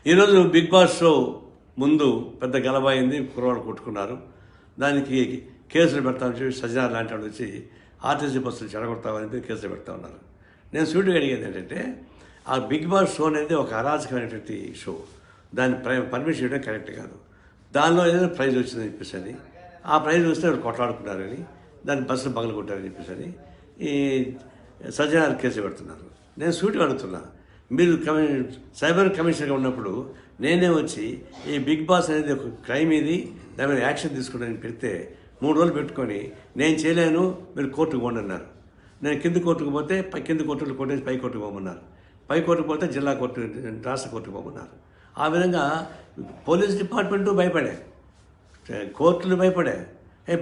ఈరోజు big boss show ముందు పెద్ద గలబైంది, కుర్రవాళ్ళు కొట్టుకున్నారు. దానికి కేసులు పెడతామని చెప్పి సజ్జనార్ లాంటి వాళ్ళు వచ్చి ఆర్టీసీ బస్సులు చెడగొడతామని కేసులు పెడతా ఉన్నారు. నేను సూటిగా అడిగేది ఏంటంటే, ఆ బిగ్ బాస్ షో అనేది ఒక అరాచకమైనటువంటి షో. దాన్ని పర్మిషన్ ఇవ్వడం కరెక్ట్ కాదు. దానిలో ఏదైనా ప్రైజ్ వచ్చిందని చెప్పేసి ఆ ప్రైజ్ వస్తే వాళ్ళు కొట్లాడుకున్నారని, దాన్ని బస్సులు పగలు కొట్టారని చెప్పేసి ఈ సజ్జనార్ కేసు పెడుతున్నారు. నేను సూటిగా అడుగుతున్నా, మీరు సైబర్ కమిషనర్గా ఉన్నప్పుడు నేనే వచ్చి ఈ బిగ్ బాస్ అనేది ఒక క్రైమ్, ఇది దాని మీద యాక్షన్ తీసుకోవడానికి పెడితే 3 రోజులు పెట్టుకొని నేను చేయలేను, మీరు కోర్టుకు పోండి అన్నారు. నేను కింది కోర్టుకు పోతే కింది కోర్టులు కొట్టేసి పై కోర్టుకు పోమన్నారు. పై కోర్టుకు పోతే జిల్లా కోర్టు, రాష్ట్ర కోర్టుకు పోమన్నారు. ఆ విధంగా పోలీస్ డిపార్ట్మెంటు భయపడే, కోర్టులు భయపడే.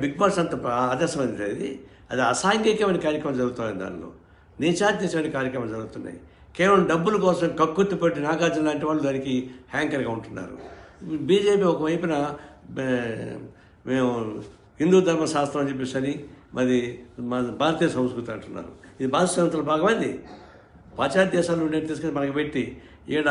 బిగ్ బాస్ అంత ఆదర్శమైనది అది అసాంఘికమైన కార్యక్రమాలు జరుగుతున్నాయి. దానిలో నీచాత్యమైన కార్యక్రమాలు జరుగుతున్నాయి. కేవలం డబ్బుల కోసం కక్కుర్తి పెట్టి నాగార్జున లాంటి వాళ్ళు దానికి హ్యాంకర్గా ఉంటున్నారు. బీజేపీ ఒకవైపున మేము హిందూ ధర్మశాస్త్రం అని చెప్పేసి మరి మన భారతీయ సంస్కృతి అంటున్నారు. ఇది భారతీయ సంస్కృతిలో భాగమైంది. పాశ్చాత్య దేశాల నుండి తీసుకొని మనకి పెట్టి ఈడ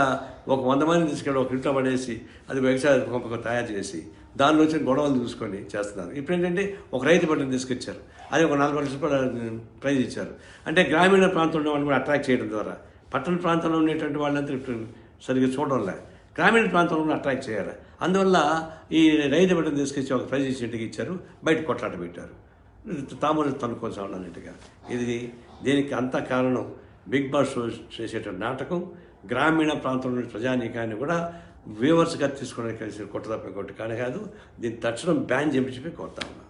ఒక 100 మందిని తీసుకెళ్ళి ఒక ఇంట్లో పడేసి అది వ్యవసాయ పంపకం తయారు చేసి దానిలో వచ్చిన గొడవలు చూసుకొని చేస్తున్నారు. ఇప్పుడు ఏంటంటే ఒక రైతు బట్టను తీసుకొచ్చారు, అది ఒక 40 లక్షల రూపాయలు ప్రైజ్ ఇచ్చారు. అంటే గ్రామీణ ప్రాంతంలో ఉన్న వాళ్ళు కూడా అట్రాక్ట్ చేయడం ద్వారా, పట్టణ ప్రాంతంలో ఉండేటువంటి వాళ్ళంతా సరిగ్గా చూడడంలే, గ్రామీణ ప్రాంతంలో కూడా అట్రాక్ట్ చేయాలి. అందువల్ల ఈ రైతు బట్టను తీసుకొచ్చి ఒక ప్రైజ్ ఇచ్చి ఇంటికి ఇచ్చారు, బయట కొట్లాట పెట్టారు, తాము తనుకోసం అన్నట్టుగా. ఇది దీనికి అంతా కారణం బిగ్ బాస్ షో చేసేటువంటి నాటకం. గ్రామీణ ప్రాంతంలోని ప్రజానీకాన్ని కూడా వ్యూవర్స్గా తీసుకోవడానికి కలిసి కొట్టదప్ప కొట్టు కానీ కాదు. దీన్ని తక్షణం బ్యాన్ చేయించి కోరుతా ఉన్నా.